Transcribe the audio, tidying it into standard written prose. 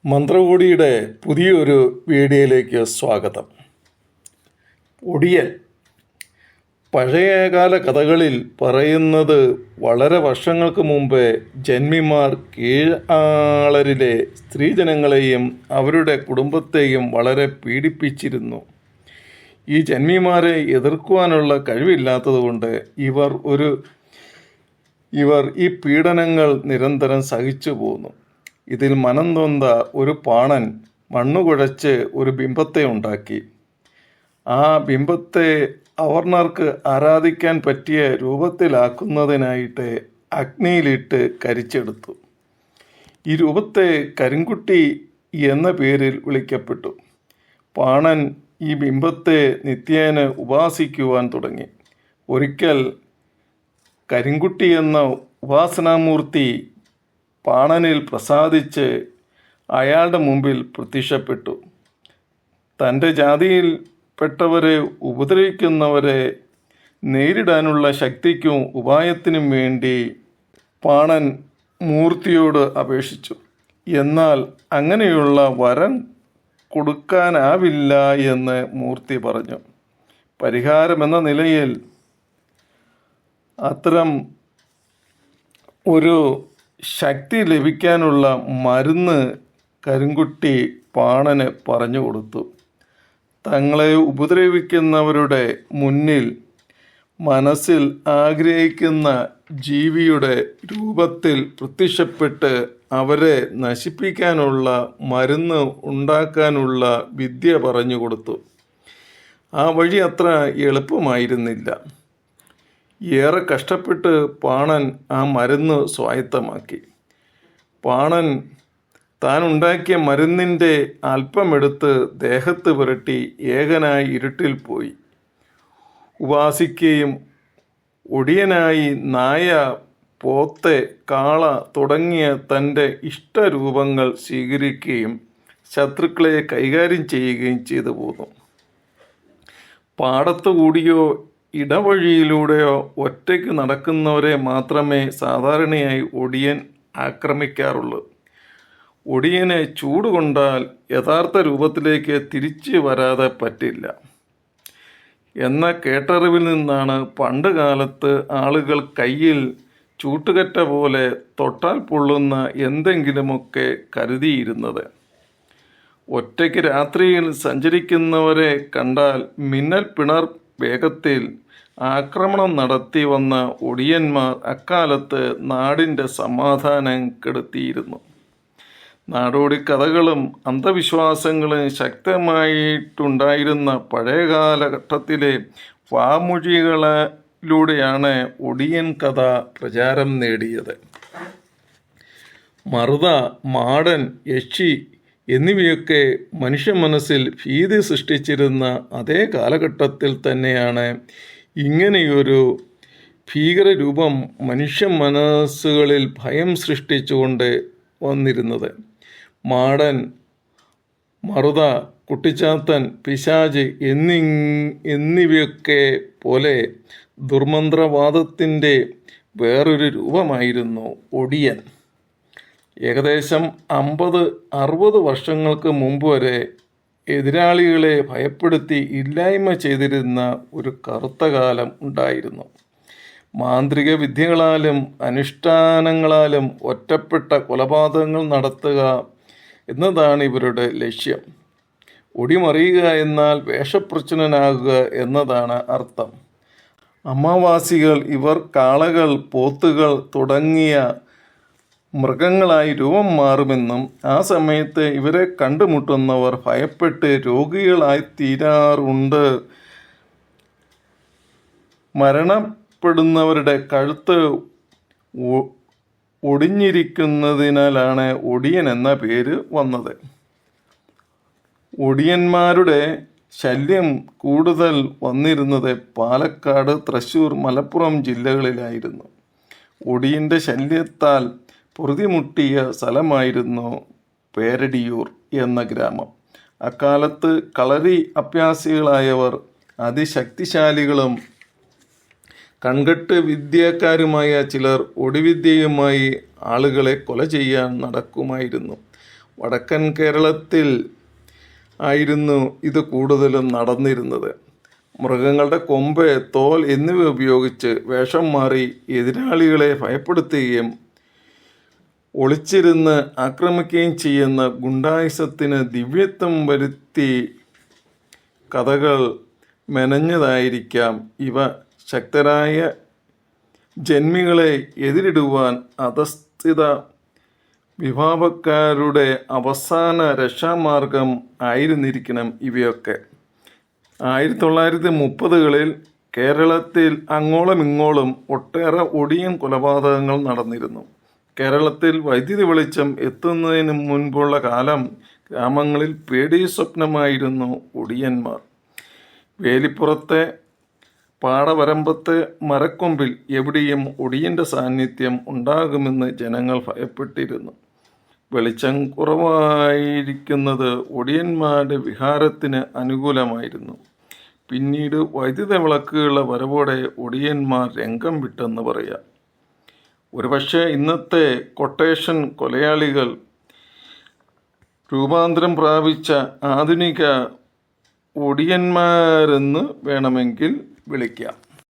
മന്ത്രകോടിയുടെ പുതിയൊരു വീഡിയോയിലേക്ക് സ്വാഗതം. ഒടിയൻ പഴയകാല കഥകളിൽ പറയുന്നത് വളരെ വർഷങ്ങൾക്ക് മുമ്പ് ജന്മിമാർ കീഴാളരിലെ സ്ത്രീജനങ്ങളെയും അവരുടെ കുടുംബത്തെയും വളരെ പീഡിപ്പിച്ചിരുന്നു. ഈ ജന്മിമാരെ എതിർക്കുവാനുള്ള കഴിവില്ലാത്തതുകൊണ്ട് ഇവർ ഈ പീഡനങ്ങൾ നിരന്തരം സഹിച്ചു പോന്നു. ഇതിൽ മനം നൊന്ത ഒരു പാണൻ മണ്ണുകുഴച്ച് ഒരു ബിംബത്തെ ഉണ്ടാക്കി. ആ ബിംബത്തെ അവർണർക്ക് ആരാധിക്കാൻ പറ്റിയ രൂപത്തിലാക്കുന്നതിനായിട്ട് അഗ്നിയിലിട്ട് കരിച്ചെടുത്തു. ഈ രൂപത്തെ കരിങ്കുട്ടി എന്ന പേരിൽ വിളിക്കപ്പെട്ടു. പാണൻ ഈ ബിംബത്തെ നിത്യേന ഉപാസിക്കുവാൻ തുടങ്ങി. ഒരിക്കൽ കരിങ്കുട്ടി എന്ന ഉപാസനാമൂർത്തി പാണനിൽ പ്രസാദിച്ച് അയാളുടെ മുമ്പിൽ പ്രത്യക്ഷപ്പെട്ടു. തൻ്റെ ജാതിയിൽപ്പെട്ടവരെ ഉപദ്രവിക്കുന്നവരെ നേരിടാനുള്ള ശക്തിക്കും ഉപായത്തിനും വേണ്ടി പാണൻ മൂർത്തിയോട് അപേക്ഷിച്ചു. എന്നാൽ അങ്ങനെയുള്ള വരം കൊടുക്കാനാവില്ല എന്ന് മൂർത്തി പറഞ്ഞു. പരിഹാരമെന്ന നിലയിൽ അത്തരം ഒരു ശക്തി ലഭിക്കാനുള്ള മരുന്ന് കരിങ്കുട്ടി പാണന് പറഞ്ഞു കൊടുത്തു. തങ്ങളെ ഉപദ്രവിക്കുന്നവരുടെ മുന്നിൽ മനസ്സിൽ ആഗ്രഹിക്കുന്ന ജീവിയുടെ രൂപത്തിൽ പ്രത്യക്ഷപ്പെട്ട് അവരെ നശിപ്പിക്കാനുള്ള മരുന്ന് ഉണ്ടാക്കാനുള്ള വിദ്യ പറഞ്ഞു കൊടുത്തു. ആ വഴി അത്ര എളുപ്പമായിരുന്നില്ല. ഏറെ കഷ്ടപ്പെട്ട് പാണൻ ആ മരുന്ന് സ്വായത്തമാക്കി. പാണൻ താൻ ഉണ്ടാക്കിയ മരുന്നിൻ്റെ അല്പമെടുത്ത് ദേഹത്ത് പുരട്ടി ഏകനായി ഇരുട്ടിൽ പോയി ഉപാസിക്കുകയും ഒടിയനായി നായ, പോത്ത്, കാള തുടങ്ങിയ തൻ്റെ ഇഷ്ടരൂപങ്ങൾ സ്വീകരിക്കുകയും ശത്രുക്കളെ കൈകാര്യം ചെയ്യുകയും ചെയ്തു പോന്നു. പാടത്തുകൂടിയോ ഇടവഴിയിലൂടെയോ ഒറ്റയ്ക്ക് നടക്കുന്നവരെ മാത്രമേ സാധാരണയായി ഒടിയൻ ആക്രമിക്കാറുള്ളൂ. ഒടിയനെ ചൂടുകൊണ്ടാൽ യഥാർത്ഥ രൂപത്തിലേക്ക് തിരിച്ചു വരാതെ പറ്റില്ല എന്ന കേട്ടറിവിൽ നിന്നാണ് പണ്ട് കാലത്ത് ആളുകൾ കയ്യിൽ ചൂട്ടുകറ്റ പോലെ തൊട്ടാൽ പൊള്ളുന്ന എന്തെങ്കിലുമൊക്കെ കരുതിയിരുന്നത്. ഒറ്റയ്ക്ക് രാത്രിയിൽ സഞ്ചരിക്കുന്നവരെ കണ്ടാൽ മിന്നൽ പിണർ വേഗത്തിൽ ആക്രമണം നടത്തി വന്ന ഒടിയന്മാർ അക്കാലത്ത് നാടിൻ്റെ സമാധാനം കെടുത്തിയിരുന്നു. നാടോടി കഥകളും അന്ധവിശ്വാസങ്ങളും ശക്തമായിട്ടുണ്ടായിരുന്ന പഴയ കാലഘട്ടത്തിലെ വാമൊഴികളിലൂടെയാണ് ഒടിയൻ കഥ പ്രചാരം നേടിയത്. മറുത, മാടൻ, യക്ഷി എന്നിവയൊക്കെ മനുഷ്യ മനസ്സിൽ ഭീതി സൃഷ്ടിച്ചിരുന്ന അതേ കാലഘട്ടത്തിൽ തന്നെയാണ് ഇങ്ങനെയൊരു ഭീകരരൂപം മനുഷ്യ മനസ്സുകളിൽ ഭയം സൃഷ്ടിച്ചുകൊണ്ട് വന്നിരുന്നത്. മാടൻ, മറുത, കുട്ടിച്ചാത്തൻ, പിശാച് എന്നിവയൊക്കെ പോലെ ദുർമന്ത്രവാദത്തിൻ്റെ വേറൊരു രൂപമായിരുന്നു ഒടിയൻ. ഏകദേശം 50-60 വർഷങ്ങൾക്ക് മുമ്പ് വരെ എതിരാളികളെ ഭയപ്പെടുത്തി ഇല്ലായ്മ ചെയ്തിരുന്ന ഒരു കറുത്ത കാലം ഉണ്ടായിരുന്നു. മാന്ത്രിക വിദ്യകളാലും അനുഷ്ഠാനങ്ങളാലും ഒറ്റപ്പെട്ട കൊലപാതകങ്ങൾ നടത്തുക എന്നതാണ് ഇവരുടെ ലക്ഷ്യം. ഒടിമറിയുക എന്നാൽ വേഷപ്രച്ഛന്നനാകുക എന്നതാണ് അർത്ഥം. അമാവാസികൾ ഇവർ കാളകൾ, പോത്തുകൾ തുടങ്ങിയ മൃഗങ്ങളായി രൂപം മാറുമെന്നും ആ സമയത്ത് ഇവരെ കണ്ടുമുട്ടുന്നവർ ഭയപ്പെട്ട് രോഗികളായി തീരാറുണ്ട്. മരണപ്പെടുന്നവരുടെ കഴുത്ത് ഒടിഞ്ഞിരിക്കുന്നതിനാലാണ് ഒടിയൻ എന്ന പേര് വന്നത്. ഒടിയന്മാരുടെ ശല്യം കൂടുതൽ വന്നിരുന്നത് പാലക്കാട്, തൃശ്ശൂർ, മലപ്പുറം ജില്ലകളിലായിരുന്നു. ഒടിയൻ്റെ ശല്യത്താൽ പൊറുതിമുട്ടിയ സ്ഥലമായിരുന്നു പേരടിയൂർ എന്ന ഗ്രാമം. അക്കാലത്ത് കളരി അഭ്യാസികളായവർ അതിശക്തിശാലികളും കൺകെട്ട് വിദ്യക്കാരുമായ ചിലർ ഒടിവിദ്യയുമായി ആളുകളെ കൊല ചെയ്യാൻ നടക്കുമായിരുന്നു. വടക്കൻ കേരളത്തിൽ ആയിരുന്നു ഇത് കൂടുതലും നടന്നിരുന്നത്. മൃഗങ്ങളുടെ കൊമ്പ്, തോൽ എന്നിവ ഉപയോഗിച്ച് വേഷം മാറി എതിരാളികളെ ഭയപ്പെടുത്തുകയും ഒളിച്ചിരുന്ന് ആക്രമിക്കുകയും ചെയ്യുന്ന ഗുണ്ടായിസത്തിന് ദിവ്യത്വം വരുത്തി കഥകൾ മെനഞ്ഞതായിരിക്കാം ഇവ. ശക്തരായ ജന്മികളെ എതിരിടുവാൻ അധസ്ഥിത വിഭാഗക്കാരുടെ അവസാന രക്ഷാമാർഗം ആയിരുന്നിരിക്കണം ഇവയൊക്കെ. 1930കളിൽ കേരളത്തിൽ അങ്ങോളം ഇങ്ങോളം ഒട്ടേറെ ഒടിയൻ കൊലപാതകങ്ങൾ നടന്നിരുന്നു. കേരളത്തിൽ വൈദ്യുതി വെളിച്ചം എത്തുന്നതിന് മുൻപുള്ള കാലം ഗ്രാമങ്ങളിൽ പേടി സ്വപ്നമായിരുന്നു ഒടിയന്മാർ. വേലിപ്പുറത്തെ പാടവരമ്പത്തെ മരക്കൊമ്പിൽ എവിടെയും ഒടിയൻ്റെ സാന്നിധ്യം ഉണ്ടാകുമെന്ന് ജനങ്ങൾ ഭയപ്പെട്ടിരുന്നു. വെളിച്ചം കുറവായിരിക്കുന്നത് ഒടിയന്മാരുടെ വിഹാരത്തിന് അനുകൂലമായിരുന്നു. പിന്നീട് വൈദ്യുത വിളക്കുകളുടെ വരവോടെ ഒടിയന്മാർ രംഗം വിട്ടെന്ന് പറയാം. ഒരുപക്ഷെ ഇന്നത്തെ കൊട്ടേഷൻ കൊലയാളികൾ രൂപാന്തരം പ്രാപിച്ച ആധുനിക ഒടിയന്മാരെന്ന് വേണമെങ്കിൽ വിളിക്കാം.